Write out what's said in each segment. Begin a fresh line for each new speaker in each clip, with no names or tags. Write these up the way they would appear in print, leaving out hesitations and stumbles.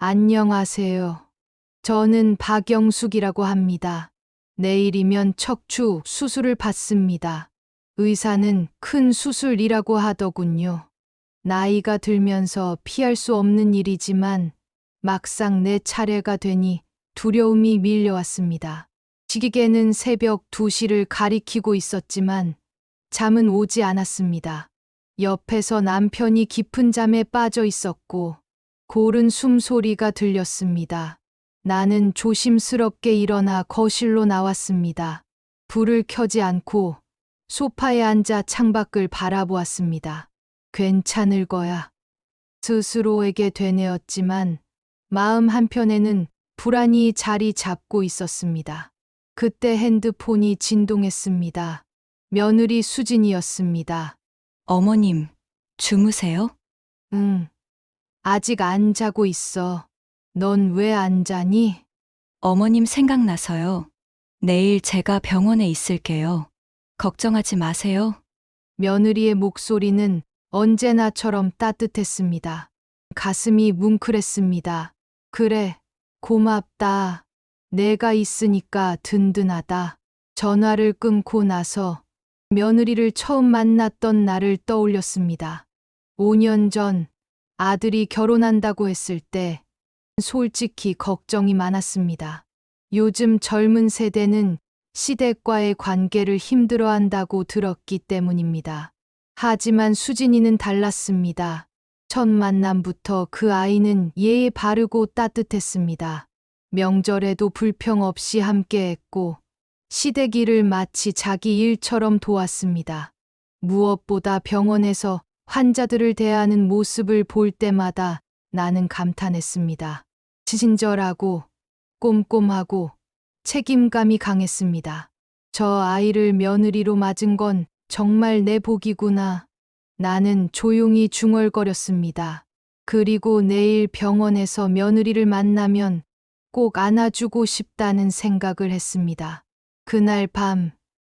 안녕하세요. 저는 박영숙이라고 합니다. 내일이면 척추 수술을 받습니다. 의사는 큰 수술이라고 하더군요. 나이가 들면서 피할 수 없는 일이지만 막상 내 차례가 되니 두려움이 밀려왔습니다. 시계는 새벽 2시를 가리키고 있었지만 잠은 오지 않았습니다. 옆에서 남편이 깊은 잠에 빠져 있었고 고른 숨소리가 들렸습니다. 나는 조심스럽게 일어나 거실로 나왔습니다. 불을 켜지 않고 소파에 앉아 창밖을 바라보았습니다. 괜찮을 거야. 스스로에게 되뇌었지만 마음 한편에는 불안이 자리 잡고 있었습니다. 그때 핸드폰이 진동했습니다. 며느리 수진이었습니다.
어머님, 주무세요?
응, 아직 안 자고 있어. 넌 왜 안 자니?
어머님 생각나서요. 내일 제가 병원에 있을게요. 걱정하지 마세요.
며느리의 목소리는 언제나처럼 따뜻했습니다. 가슴이 뭉클했습니다. 그래, 고맙다. 내가 있으니까 든든하다. 전화를 끊고 나서 며느리를 처음 만났던 날을 떠올렸습니다. 5년 전 아들이 결혼한다고 했을 때 솔직히 걱정이 많았습니다. 요즘 젊은 세대는 시댁과의 관계를 힘들어한다고 들었기 때문입니다. 하지만 수진이는 달랐습니다. 첫 만남부터 그 아이는 예의 바르고 따뜻했습니다. 명절에도 불평 없이 함께했고 시댁 일을 마치 자기 일처럼 도왔습니다. 무엇보다 병원에서 환자들을 대하는 모습을 볼 때마다 나는 감탄했습니다. 친절하고 꼼꼼하고 책임감이 강했습니다. 저 아이를 며느리로 맞은 건 정말 내 복이구나. 나는 조용히 중얼거렸습니다. 그리고 내일 병원에서 며느리를 만나면 꼭 안아주고 싶다는 생각을 했습니다. 그날 밤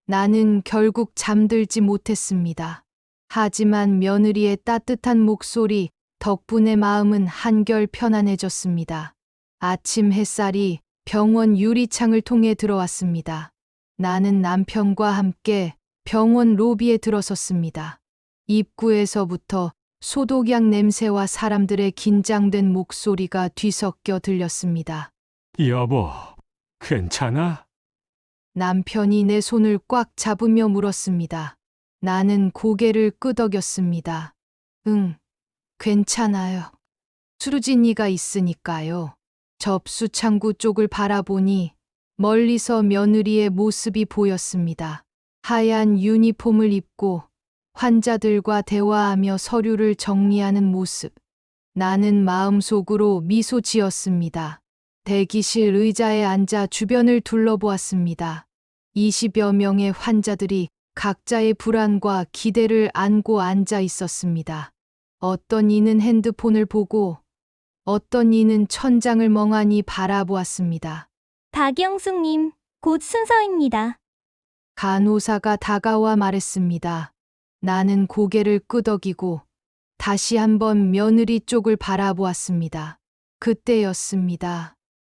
나는 결국 잠들지 못했습니다. 하지만 며느리의 따뜻한 목소리 덕분에 마음은 한결 편안해졌습니다. 아침 햇살이 병원 유리창을 통해 들어왔습니다. 나는 남편과 함께 병원 로비에 들어섰습니다. 입구에서부터 소독약 냄새와 사람들의 긴장된 목소리가 뒤섞여 들렸습니다.
여보, 괜찮아?
남편이 내 손을 꽉 잡으며 물었습니다. 나는 고개를 끄덕였습니다. 응, 괜찮아요. 수진이가 있으니까요. 접수 창구 쪽을 바라보니 멀리서 며느리의 모습이 보였습니다. 하얀 유니폼을 입고 환자들과 대화하며 서류를 정리하는 모습. 나는 마음속으로 미소 지었습니다. 대기실 의자에 앉아 주변을 둘러보았습니다. 20여 명의 환자들이 각자의 불안과 기대를 안고 앉아 있었습니다. 어떤 이는 핸드폰을 보고 어떤 이는 천장을 멍하니 바라보았습니다.
박영숙님, 곧 순서입니다.
간호사가 다가와 말했습니다. 나는 고개를 끄덕이고 다시 한번 며느리 쪽을 바라보았습니다. 그때였습니다.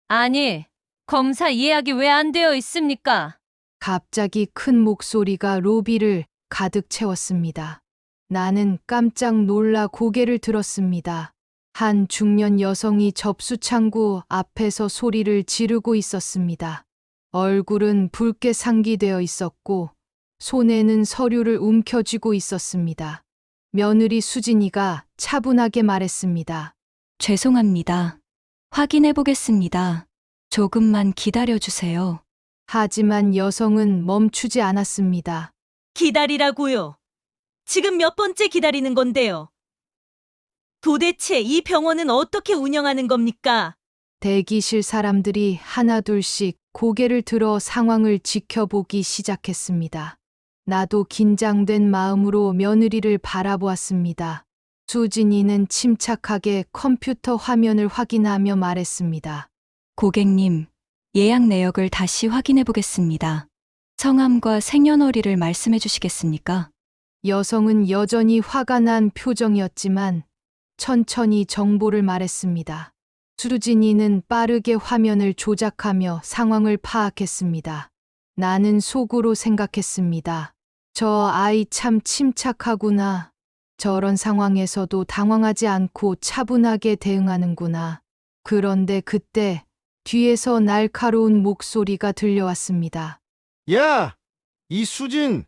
아니, 검사 예약이 왜 안 되어 있습니까?
갑자기 큰 목소리가 로비를 가득 채웠습니다. 나는 깜짝 놀라 고개를 들었습니다. 한 중년 여성이 접수 창구 앞에서 소리를 지르고 있었습니다. 얼굴은 붉게 상기되어 있었고 손에는 서류를 움켜쥐고 있었습니다. 며느리 수진이가 차분하게 말했습니다.
죄송합니다. 확인해 보겠습니다. 조금만 기다려 주세요.
하지만 여성은 멈추지 않았습니다.
기다리라고요. 지금 몇 번째 기다리는 건데요. 도대체 이 병원은 어떻게 운영하는 겁니까?
대기실 사람들이 하나둘씩 고개를 들어 상황을 지켜보기 시작했습니다. 나도 긴장된 마음으로 며느리를 바라보았습니다. 수진이는 침착하게 컴퓨터 화면을 확인하며 말했습니다.
고객님, 예약 내역을 다시 확인해 보겠습니다. 성함과 생년월일을 말씀해 주시겠습니까?
여성은 여전히 화가 난 표정이었지만 천천히 정보를 말했습니다. 수진이는 빠르게 화면을 조작하며 상황을 파악했습니다. 나는 속으로 생각했습니다. 저 아이 참 침착하구나. 저런 상황에서도 당황하지 않고 차분하게 대응하는구나. 그런데 그때 뒤에서 날카로운 목소리가 들려왔습니다.
야! 이수진!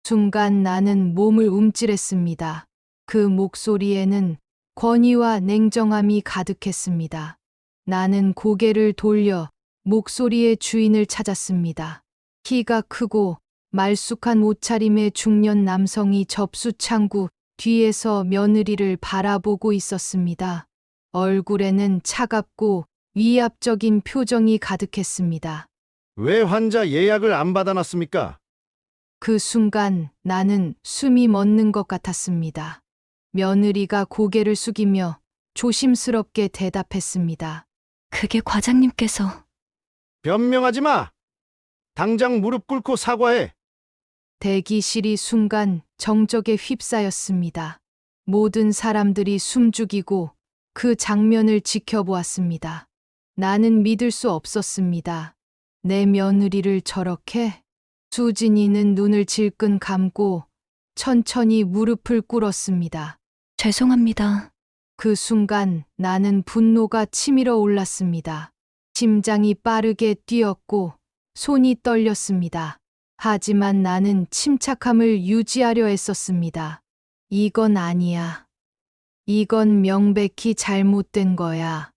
순간 나는 몸을 움찔했습니다. 그 목소리에는 권위와 냉정함이 가득했습니다. 나는 고개를 돌려 목소리의 주인을 찾았습니다. 키가 크고 말쑥한 옷차림의 중년 남성이 접수창구 뒤에서 며느리를 바라보고 있었습니다. 얼굴에는 차갑고 위압적인 표정이 가득했습니다.
왜 환자 예약을 안 받아놨습니까?
그 순간 나는 숨이 멎는 것 같았습니다. 며느리가 고개를 숙이며 조심스럽게 대답했습니다.
그게 과장님께서.
변명하지 마! 당장 무릎 꿇고 사과해!
대기실이 순간 정적에 휩싸였습니다. 모든 사람들이 숨죽이고 그 장면을 지켜보았습니다. 나는 믿을 수 없었습니다. 내 며느리를 저렇게? 수진이는 눈을 질끈 감고 천천히 무릎을 꿇었습니다.
죄송합니다.
그 순간 나는 분노가 치밀어 올랐습니다. 심장이 빠르게 뛰었고 손이 떨렸습니다. 하지만 나는 침착함을 유지하려 했었습니다. 이건 아니야. 이건 명백히 잘못된 거야.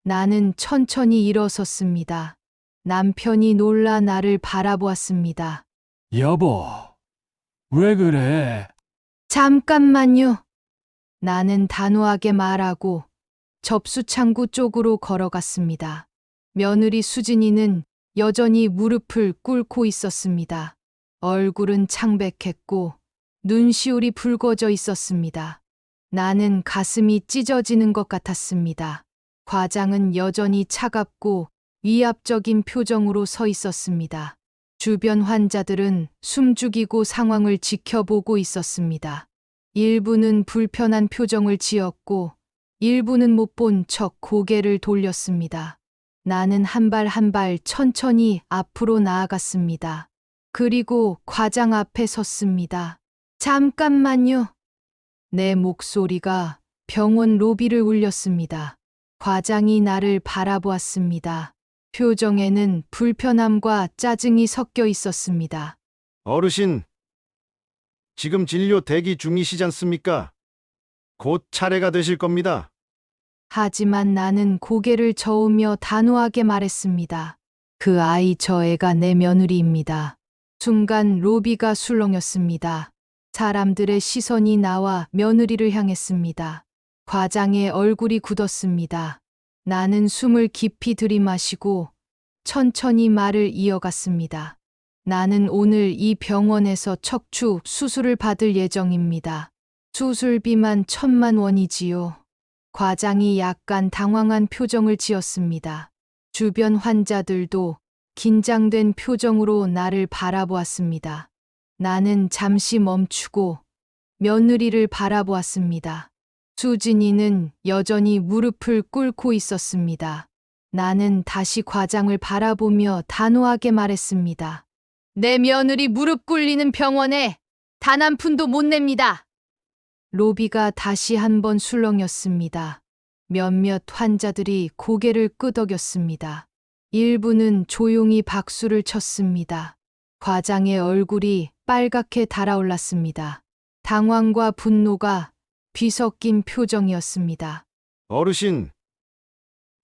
나는 천천히 일어섰습니다. 남편이 놀라 나를 바라보았습니다.
여보, 왜 그래?
잠깐만요. 나는 단호하게 말하고 접수창구 쪽으로 걸어갔습니다. 며느리 수진이는 여전히 무릎을 꿇고 있었습니다. 얼굴은 창백했고 눈시울이 붉어져 있었습니다. 나는 가슴이 찢어지는 것 같았습니다. 과장은 여전히 차갑고 위압적인 표정으로 서 있었습니다. 주변 환자들은 숨죽이고 상황을 지켜보고 있었습니다. 일부는 불편한 표정을 지었고 일부는 못 본 척 고개를 돌렸습니다. 나는 한 발 한 발 천천히 앞으로 나아갔습니다. 그리고 과장 앞에 섰습니다. 잠깐만요. 내 목소리가 병원 로비를 울렸습니다. 과장이 나를 바라보았습니다. 표정에는 불편함과 짜증이 섞여 있었습니다.
어르신, 지금 진료 대기 중이시지 않습니까? 곧 차례가 되실 겁니다.
하지만 나는 고개를 저으며 단호하게 말했습니다. 그 아이 저 애가 내 며느리입니다. 순간 로비가 술렁였습니다. 사람들의 시선이 나와 며느리를 향했습니다. 과장의 얼굴이 굳었습니다. 나는 숨을 깊이 들이마시고 천천히 말을 이어갔습니다. 나는 오늘 이 병원에서 척추 수술을 받을 예정입니다. 수술비만 1,000만 원이지요. 과장이 약간 당황한 표정을 지었습니다. 주변 환자들도 긴장된 표정으로 나를 바라보았습니다. 나는 잠시 멈추고 며느리를 바라보았습니다. 수진이는 여전히 무릎을 꿇고 있었습니다. 나는 다시 과장을 바라보며 단호하게 말했습니다. 내 며느리 무릎 꿇리는 병원에 단 한 푼도 못 냅니다. 로비가 다시 한번 술렁였습니다. 몇몇 환자들이 고개를 끄덕였습니다. 일부는 조용히 박수를 쳤습니다. 과장의 얼굴이 빨갛게 달아올랐습니다. 당황과 분노가 뒤섞인 표정이었습니다.
어르신,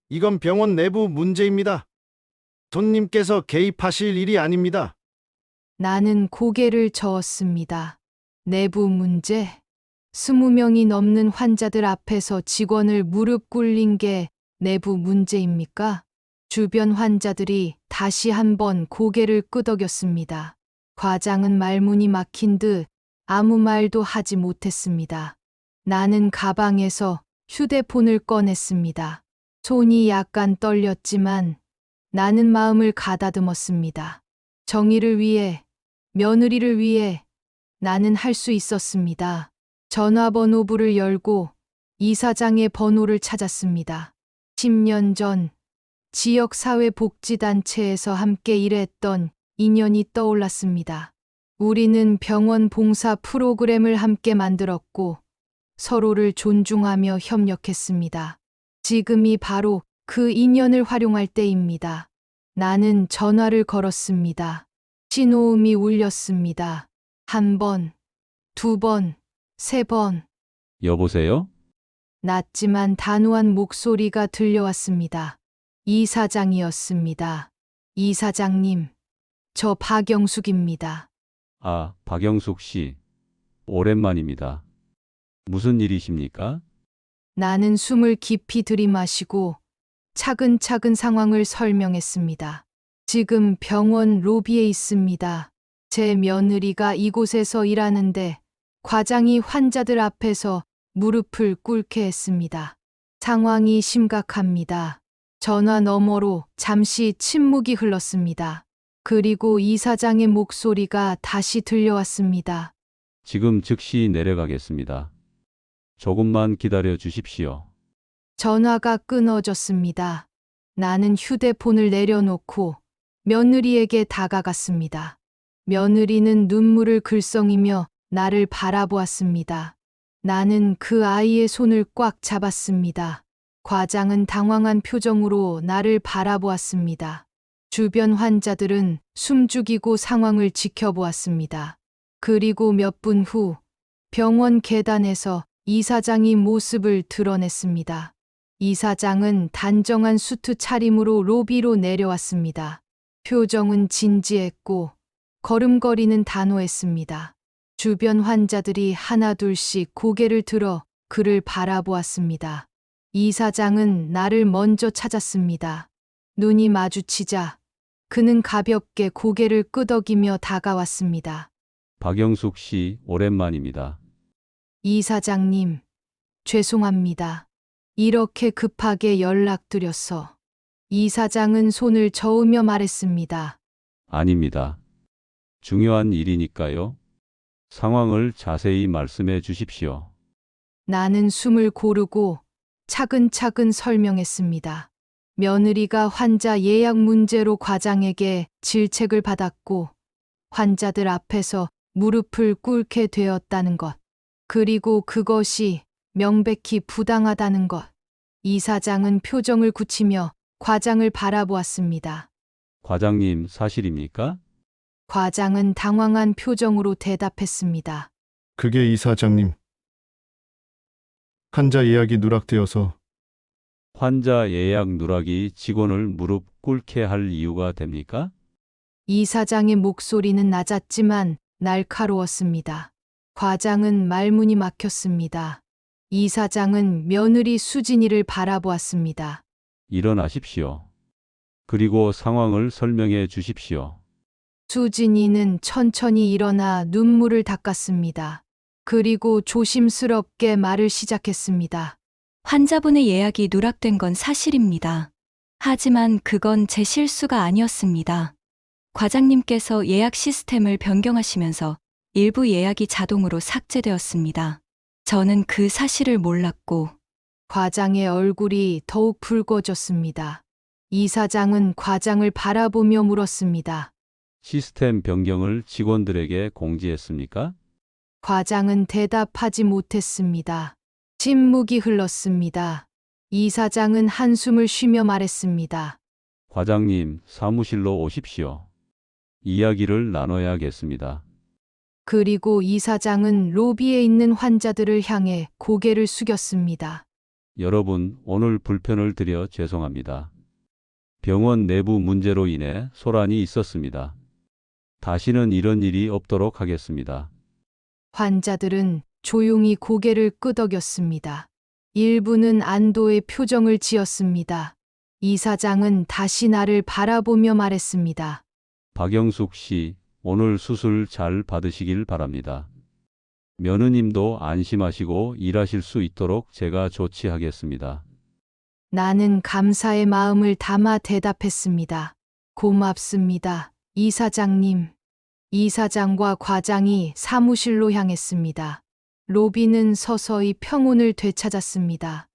이건 병원 내부 문제입니다. 손님께서 개입하실 일이 아닙니다.
나는 고개를 저었습니다. 내부 문제? 20명이 넘는 환자들 앞에서 직원을 무릎 꿇린 게 내부 문제입니까? 주변 환자들이 다시 한번 고개를 끄덕였습니다. 과장은 말문이 막힌 듯 아무 말도 하지 못했습니다. 나는 가방에서 휴대폰을 꺼냈습니다. 손이 약간 떨렸지만 나는 마음을 가다듬었습니다. 정의를 위해, 며느리를 위해 나는 할 수 있었습니다. 전화번호부를 열고 이사장의 번호를 찾았습니다. 10년 전 지역사회복지단체에서 함께 일했던 인연이 떠올랐습니다. 우리는 병원 봉사 프로그램을 함께 만들었고 서로를 존중하며 협력했습니다. 지금이 바로 그 인연을 활용할 때입니다. 나는 전화를 걸었습니다. 신호음이 울렸습니다. 1번, 2번, 3번.
여보세요?
낮지만 단호한 목소리가 들려왔습니다. 이사장이었습니다. 이사장님, 저 박영숙입니다.
아, 박영숙 씨. 오랜만입니다. 무슨 일이십니까?
나는 숨을 깊이 들이마시고 차근차근 상황을 설명했습니다. 지금 병원 로비에 있습니다. 제 며느리가 이곳에서 일하는데 과장이 환자들 앞에서 무릎을 꿇게 했습니다. 상황이 심각합니다. 전화 너머로 잠시 침묵이 흘렀습니다. 그리고 이사장의 목소리가 다시 들려왔습니다.
지금 즉시 내려가겠습니다. 조금만 기다려 주십시오.
전화가 끊어졌습니다. 나는 휴대폰을 내려놓고 며느리에게 다가갔습니다. 며느리는 눈물을 글썽이며 나를 바라보았습니다. 나는 그 아이의 손을 꽉 잡았습니다. 과장은 당황한 표정으로 나를 바라보았습니다. 주변 환자들은 숨죽이고 상황을 지켜보았습니다. 그리고 몇 분 후 병원 계단에서 이사장이 모습을 드러냈습니다. 이사장은 단정한 수트 차림으로 로비로 내려왔습니다. 표정은 진지했고 걸음걸이는 단호했습니다. 주변 환자들이 하나둘씩 고개를 들어 그를 바라보았습니다. 이사장은 나를 먼저 찾았습니다. 눈이 마주치자 그는 가볍게 고개를 끄덕이며 다가왔습니다.
박영숙 씨, 오랜만입니다.
이사장님, 죄송합니다. 이렇게 급하게 연락드려서. 이사장은 손을 저으며 말했습니다.
아닙니다. 중요한 일이니까요. 상황을 자세히 말씀해 주십시오.
나는 숨을 고르고 차근차근 설명했습니다. 며느리가 환자 예약 문제로 과장에게 질책을 받았고 환자들 앞에서 무릎을 꿇게 되었다는 것. 그리고 그것이 명백히 부당하다는 것. 이사장은 표정을 굳히며 과장을 바라보았습니다.
과장님, 사실입니까?
과장은 당황한 표정으로 대답했습니다.
그게 이사장님. 환자 예약이 누락되어서
환자 예약 누락이 직원을 무릎 꿇게 할 이유가 됩니까?
이사장의 목소리는 낮았지만 날카로웠습니다. 과장은 말문이 막혔습니다. 이사장은 며느리 수진이를 바라보았습니다.
일어나십시오. 그리고 상황을 설명해 주십시오.
수진이는 천천히 일어나 눈물을 닦았습니다. 그리고 조심스럽게 말을 시작했습니다.
환자분의 예약이 누락된 건 사실입니다. 하지만 그건 제 실수가 아니었습니다. 과장님께서 예약 시스템을 변경하시면서 일부 예약이 자동으로 삭제되었습니다. 저는 그 사실을 몰랐고
과장의 얼굴이 더욱 붉어졌습니다. 이사장은 과장을 바라보며 물었습니다.
시스템 변경을 직원들에게 공지했습니까?
과장은 대답하지 못했습니다. 침묵이 흘렀습니다. 이사장은 한숨을 쉬며 말했습니다.
과장님, 사무실로 오십시오. 이야기를 나눠야겠습니다.
그리고 이사장은 로비에 있는 환자들을 향해 고개를 숙였습니다.
여러분, 오늘 불편을 드려 죄송합니다. 병원 내부 문제로 인해 소란이 있었습니다. 다시는 이런 일이 없도록 하겠습니다.
환자들은 조용히 고개를 끄덕였습니다. 일부는 안도의 표정을 지었습니다. 이사장은 다시 나를 바라보며 말했습니다.
박영숙 씨, 오늘 수술 잘 받으시길 바랍니다. 며느님도 안심하시고 일하실 수 있도록 제가 조치하겠습니다.
나는 감사의 마음을 담아 대답했습니다. 고맙습니다, 이사장님. 이사장과 과장이 사무실로 향했습니다. 로비는 서서히 평온을 되찾았습니다.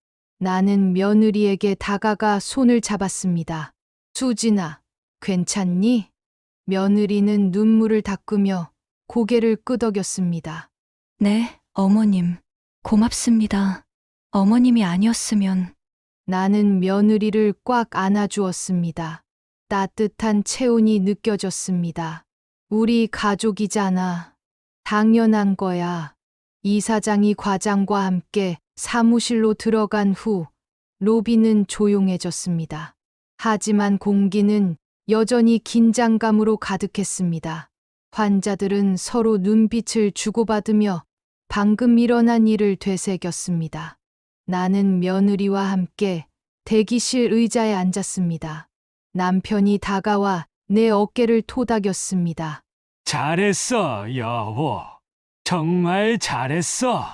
나는 며느리에게 다가가 손을 잡았습니다. 수진아, 괜찮니? 며느리는 눈물을 닦으며 고개를 끄덕였습니다.
네, 어머님. 고맙습니다. 어머님이 아니었으면.
나는 며느리를 꽉 안아주었습니다. 따뜻한 체온이 느껴졌습니다. 우리 가족이잖아. 당연한 거야. 이사장이 과장과 함께 사무실로 들어간 후 로비는 조용해졌습니다. 하지만 공기는 여전히 긴장감으로 가득했습니다. 환자들은 서로 눈빛을 주고받으며 방금 일어난 일을 되새겼습니다. 나는 며느리와 함께 대기실 의자에 앉았습니다. 남편이 다가와 내 어깨를 토닥였습니다.
잘했어, 여보. 정말 잘했어.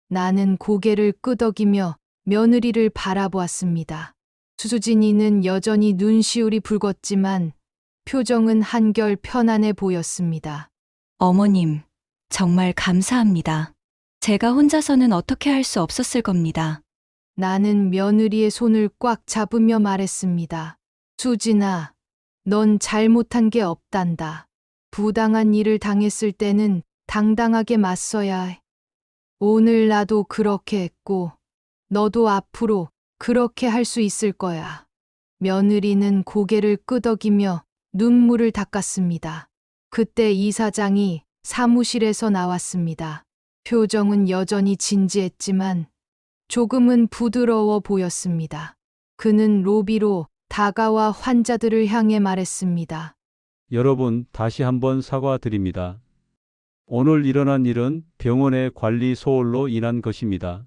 나는 고개를 끄덕이며 며느리를 바라보았습니다. 수진이는 여전히 눈시울이 붉었지만 표정은 한결 편안해 보였습니다.
어머님, 정말 감사합니다. 제가 혼자서는 어떻게 할 수 없었을 겁니다.
나는 며느리의 손을 꽉 잡으며 말했습니다. 수진아, 넌 잘못한 게 없단다. 부당한 일을 당했을 때는 당당하게 맞서야 해. 오늘 나도 그렇게 했고, 너도 앞으로 그렇게 할 수 있을 거야. 며느리는 고개를 끄덕이며 눈물을 닦았습니다. 그때 이사장이 사무실에서 나왔습니다. 표정은 여전히 진지했지만 조금은 부드러워 보였습니다. 그는 로비로 다가와 환자들을 향해 말했습니다.
여러분, 다시 한번 사과드립니다. 오늘 일어난 일은 병원의 관리 소홀로 인한 것입니다.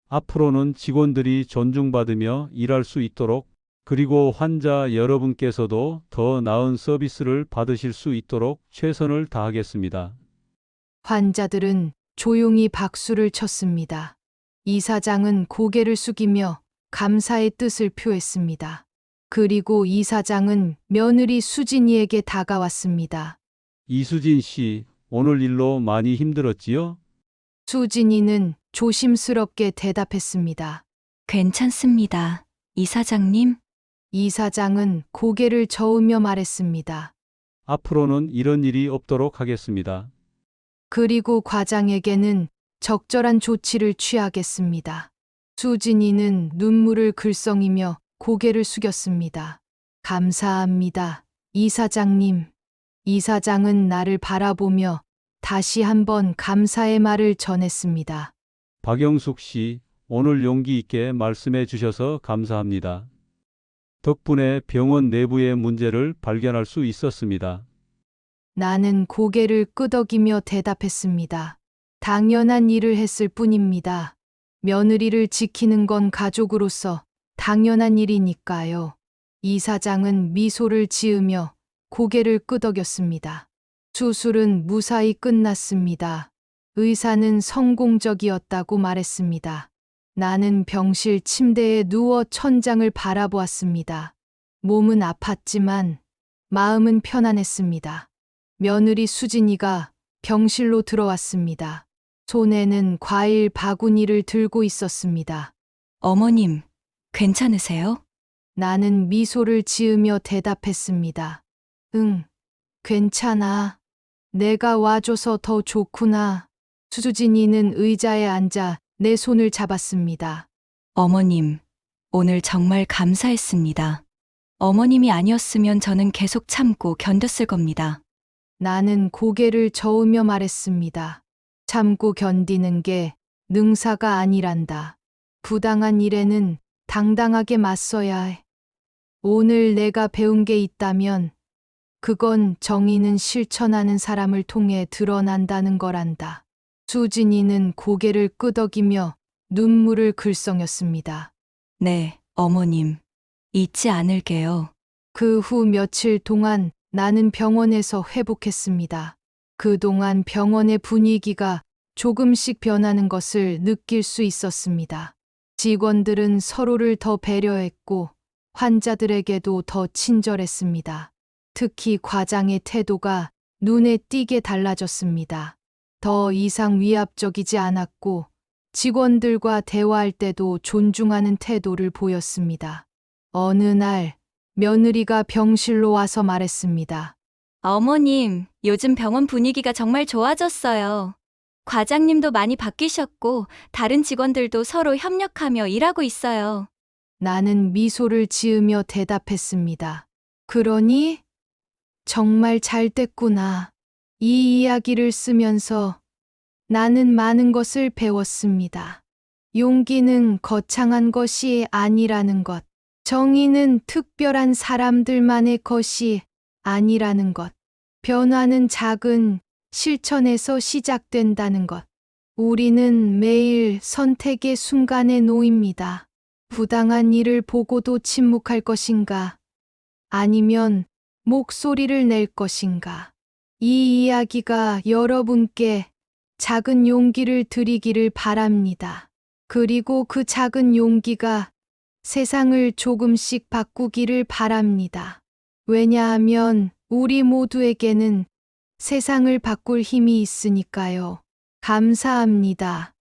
앞으로는 직원들이 존중받으며 일할 수 있도록, 그리고 환자 여러분께서도 더 나은 서비스를 받으실 수 있도록 최선을 다하겠습니다.
환자들은 조용히 박수를 쳤습니다. 이사장은 고개를 숙이며 감사의 뜻을 표했습니다. 그리고 이사장은 며느리 수진이에게 다가왔습니다.
이수진 씨, 오늘 일로 많이 힘들었지요?
수진이는 조심스럽게 대답했습니다.
괜찮습니다. 이사장님.
이사장은 고개를 저으며 말했습니다.
앞으로는 이런 일이 없도록 하겠습니다.
그리고 과장에게는 적절한 조치를 취하겠습니다. 수진이는 눈물을 글썽이며 고개를 숙였습니다. 감사합니다, 이사장님. 이사장은 나를 바라보며 다시 한번 감사의 말을 전했습니다.
박영숙 씨, 오늘 용기 있게 말씀해 주셔서 감사합니다. 덕분에 병원 내부의 문제를 발견할 수 있었습니다.
나는 고개를 끄덕이며 대답했습니다. 당연한 일을 했을 뿐입니다. 며느리를 지키는 건 가족으로서 당연한 일이니까요. 이사장은 미소를 지으며 고개를 끄덕였습니다. 수술은 무사히 끝났습니다. 의사는 성공적이었다고 말했습니다. 나는 병실 침대에 누워 천장을 바라보았습니다. 몸은 아팠지만 마음은 편안했습니다. 며느리 수진이가 병실로 들어왔습니다. 손에는 과일 바구니를 들고 있었습니다.
어머님, 괜찮으세요?
나는 미소를 지으며 대답했습니다. 응, 괜찮아. 내가 와줘서 더 좋구나. 수진이는 의자에 앉아 내 손을 잡았습니다.
어머님, 오늘 정말 감사했습니다. 어머님이 아니었으면 저는 계속 참고 견뎠을 겁니다.
나는 고개를 저으며 말했습니다. 참고 견디는 게 능사가 아니란다. 부당한 일에는 당당하게 맞서야 해. 오늘 내가 배운 게 있다면 그건 정의는 실천하는 사람을 통해 드러난다는 거란다. 수진이는 고개를 끄덕이며 눈물을 글썽였습니다.
네, 어머님. 잊지 않을게요.
그 후 며칠 동안 나는 병원에서 회복했습니다. 그동안 병원의 분위기가 조금씩 변하는 것을 느낄 수 있었습니다. 직원들은 서로를 더 배려했고 환자들에게도 더 친절했습니다. 특히 과장의 태도가 눈에 띄게 달라졌습니다. 더 이상 위압적이지 않았고 직원들과 대화할 때도 존중하는 태도를 보였습니다. 어느 날 며느리가 병실로 와서 말했습니다.
어머님, 요즘 병원 분위기가 정말 좋아졌어요. 과장님도 많이 바뀌셨고, 다른 직원들도 서로 협력하며 일하고 있어요.
나는 미소를 지으며 대답했습니다. 그러니 정말 잘 됐구나. 이 이야기를 쓰면서 나는 많은 것을 배웠습니다. 용기는 거창한 것이 아니라는 것. 정의는 특별한 사람들만의 것이 아니라는 것. 변화는 작은 실천에서 시작된다는 것. 우리는 매일 선택의 순간에 놓입니다. 부당한 일을 보고도 침묵할 것인가? 아니면 목소리를 낼 것인가? 이 이야기가 여러분께 작은 용기를 드리기를 바랍니다. 그리고 그 작은 용기가 세상을 조금씩 바꾸기를 바랍니다. 왜냐하면 우리 모두에게는 세상을 바꿀 힘이 있으니까요. 감사합니다.